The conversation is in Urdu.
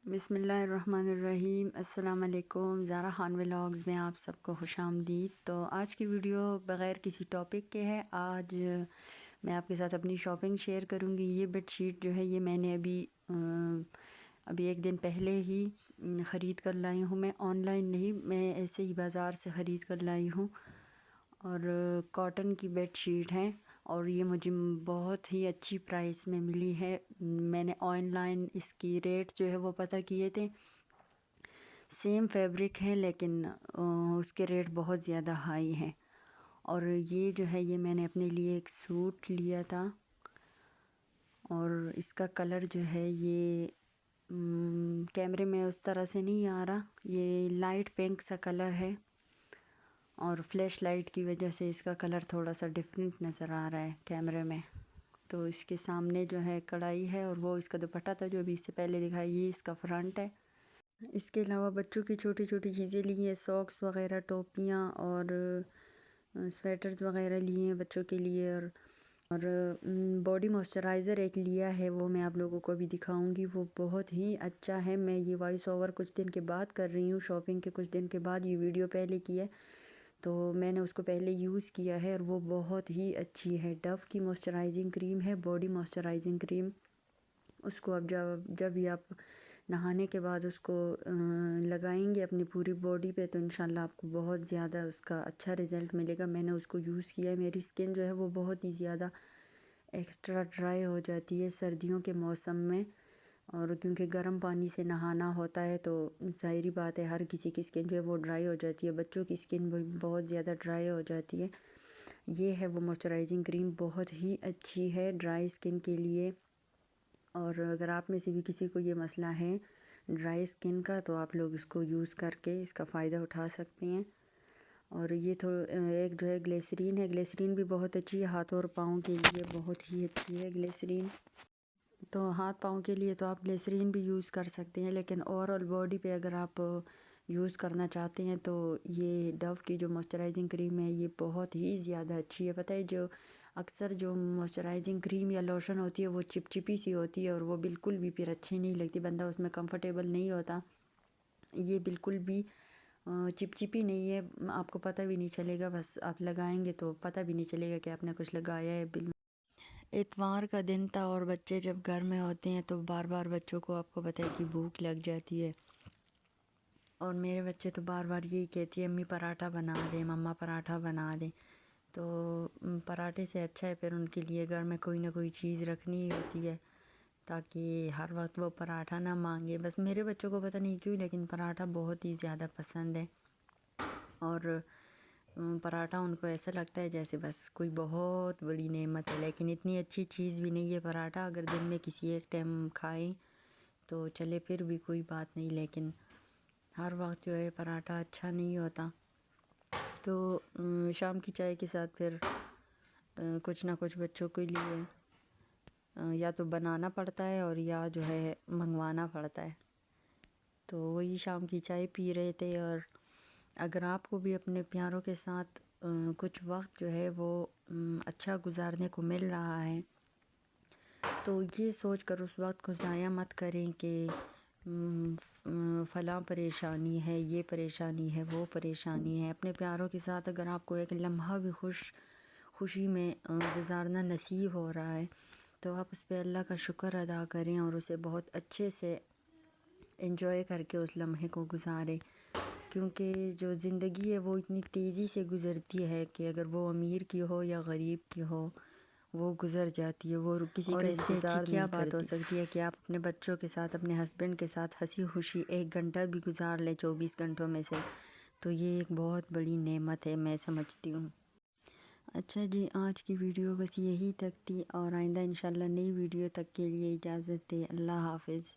بسم اللہ الرحمن الرحیم۔ السلام علیکم، زارا خان ولاگز میں آپ سب کو خوش آمدید۔ تو آج کی ویڈیو بغیر کسی ٹاپک کے ہے۔ آج میں آپ کے ساتھ اپنی شاپنگ شیئر کروں گی۔ یہ بیڈ شیٹ جو ہے یہ میں نے ابھی ایک دن پہلے ہی خرید کر لائی ہوں۔ میں آن لائن نہیں، میں ایسے ہی بازار سے خرید کر لائی ہوں، اور کاٹن کی بیڈ شیٹ ہے، اور یہ مجھے بہت ہی اچھی پرائس میں ملی ہے۔ میں نے آن لائن اس کی ریٹ جو ہے وہ پتہ کیے تھے، سیم فیبرک ہے لیکن اس کے ریٹ بہت زیادہ ہائی ہیں۔ اور یہ جو ہے یہ میں نے اپنے لیے ایک سوٹ لیا تھا، اور اس کا کلر جو ہے یہ کیمرے میں اس طرح سے نہیں آ رہا، یہ لائٹ پنک سا کلر ہے، اور فلیش لائٹ کی وجہ سے اس کا کلر تھوڑا سا ڈفرینٹ نظر آ رہا ہے کیمرے میں۔ تو اس کے سامنے جو ہے کڑھائی ہے، اور وہ اس کا دوپٹہ تھا جو ابھی اس سے پہلے دکھائی، یہ اس کا فرنٹ ہے۔ اس کے علاوہ بچوں کی چھوٹی چھوٹی چیزیں لی ہیں، ساکس وغیرہ، ٹوپیاں اور سویٹرز وغیرہ لیے ہیں بچوں کے لیے، اور باڈی موئسچرائزر ایک لیا ہے، وہ میں آپ لوگوں کو بھی دکھاؤں گی۔ وہ بہت ہی اچھا ہے۔ میں یہ وائس اوور کچھ دن کے بعد کر رہی ہوں، شاپنگ کے کچھ دن کے بعد یہ ویڈیو پہلے کی ہے، تو میں نے اس کو پہلے یوز کیا ہے، اور وہ بہت ہی اچھی ہے۔ ڈو کی موئسچرائزنگ کریم ہے، باڈی موئسچرائزنگ کریم۔ اس کو اب جب بھی آپ نہانے کے بعد اس کو لگائیں گے اپنی پوری باڈی پہ، تو انشاءاللہ آپ کو بہت زیادہ اس کا اچھا رزلٹ ملے گا۔ میں نے اس کو یوز کیا ہے، میری سکن جو ہے وہ بہت ہی زیادہ ایکسٹرا ڈرائی ہو جاتی ہے سردیوں کے موسم میں، اور کیونکہ گرم پانی سے نہانا ہوتا ہے تو ظاہری بات ہے ہر کسی کی سکن جو ہے وہ ڈرائی ہو جاتی ہے، بچوں کی سکن بہت زیادہ ڈرائی ہو جاتی ہے۔ یہ ہے وہ موئسچرائزنگ کریم، بہت ہی اچھی ہے ڈرائی سکن کے لیے، اور اگر آپ میں سے بھی کسی کو یہ مسئلہ ہے ڈرائی سکن کا، تو آپ لوگ اس کو یوز کر کے اس کا فائدہ اٹھا سکتے ہیں۔ اور یہ ایک جو ہے گلیسرین ہے، گلیسرین بھی بہت اچھی ہے، ہاتھوں اور پاؤں کے لیے بہت ہی اچھی ہے گلیسرین۔ تو ہاتھ پاؤں کے لیے تو آپ گلیسرین بھی یوز کر سکتے ہیں، لیکن اوور آل باڈی پہ اگر آپ یوز کرنا چاہتے ہیں تو یہ ڈو کی جو موئسچرائزنگ کریم ہے یہ بہت ہی زیادہ اچھی ہے۔ پتہ ہے جو اکثر جو موئسچرائزنگ کریم یا لوشن ہوتی ہے وہ چپچپی سی ہوتی ہے، اور وہ بالکل بھی پھر اچھی نہیں لگتی، بندہ اس میں کمفرٹیبل نہیں ہوتا۔ یہ بالکل بھی چپچپی نہیں ہے، آپ کو پتہ بھی نہیں چلے گا، بس آپ لگائیں گے تو پتہ بھی نہیں چلے گا کہ آپ نے کچھ لگایا ہے۔ اتوار کا دن تھا، اور بچے جب گھر میں ہوتے ہیں تو بار بار بچوں کو آپ کو پتہ ہے کہ بھوک لگ جاتی ہے، اور میرے بچے تو بار بار یہی کہتی ہے امی پراٹھا بنا دیں، مما پراٹھا بنا دیں۔ تو پراٹھے سے اچھا ہے پھر ان کے لیے گھر میں کوئی نہ کوئی چیز رکھنی ہوتی ہے، تاکہ ہر وقت وہ پراٹھا نہ مانگے۔ بس میرے بچوں کو پتہ نہیں کیوں لیکن پراٹھا بہت ہی زیادہ پسند ہے، اور پراٹھا ان کو ایسا لگتا ہے جیسے بس کوئی بہت بڑی نعمت ہے، لیکن اتنی اچھی چیز بھی نہیں ہے پراٹھا۔ اگر دن میں کسی ایک ٹائم کھائیں تو چلے پھر بھی کوئی بات نہیں، لیکن ہر وقت جو ہے پراٹھا اچھا نہیں ہوتا۔ تو شام کی چائے کے ساتھ پھر کچھ نہ کچھ بچوں کے لیے یا تو بنانا پڑتا ہے، اور یا جو ہے منگوانا پڑتا ہے۔ تو وہی شام کی چائے پی رہے تھے، اور اگر آپ کو بھی اپنے پیاروں کے ساتھ کچھ وقت جو ہے وہ اچھا گزارنے کو مل رہا ہے، تو یہ سوچ کر اس وقت کو ضائع مت کریں کہ فلاں پریشانی ہے، یہ پریشانی ہے، وہ پریشانی ہے۔ اپنے پیاروں کے ساتھ اگر آپ کو ایک لمحہ بھی خوشی میں گزارنا نصیب ہو رہا ہے تو آپ اس پہ اللہ کا شکر ادا کریں، اور اسے بہت اچھے سے انجوائے کر کے اس لمحے کو گزاریں، کیونکہ جو زندگی ہے وہ اتنی تیزی سے گزرتی ہے کہ اگر وہ امیر کی ہو یا غریب کی ہو وہ گزر جاتی ہے، وہ کسی کا انتظار نہیں کرتی۔ کیا بات ہو سکتی ہے کہ آپ اپنے بچوں کے ساتھ، اپنے ہسبینڈ کے ساتھ ہنسی خوشی ایک گھنٹہ بھی گزار لیں 24 گھنٹوں میں سے، تو یہ ایک بہت بڑی نعمت ہے، میں سمجھتی ہوں۔ اچھا جی، آج کی ویڈیو بس یہی تک تھی، اور آئندہ انشاءاللہ نئی ویڈیو تک کے لیے اجازت دیں۔ اللہ حافظ۔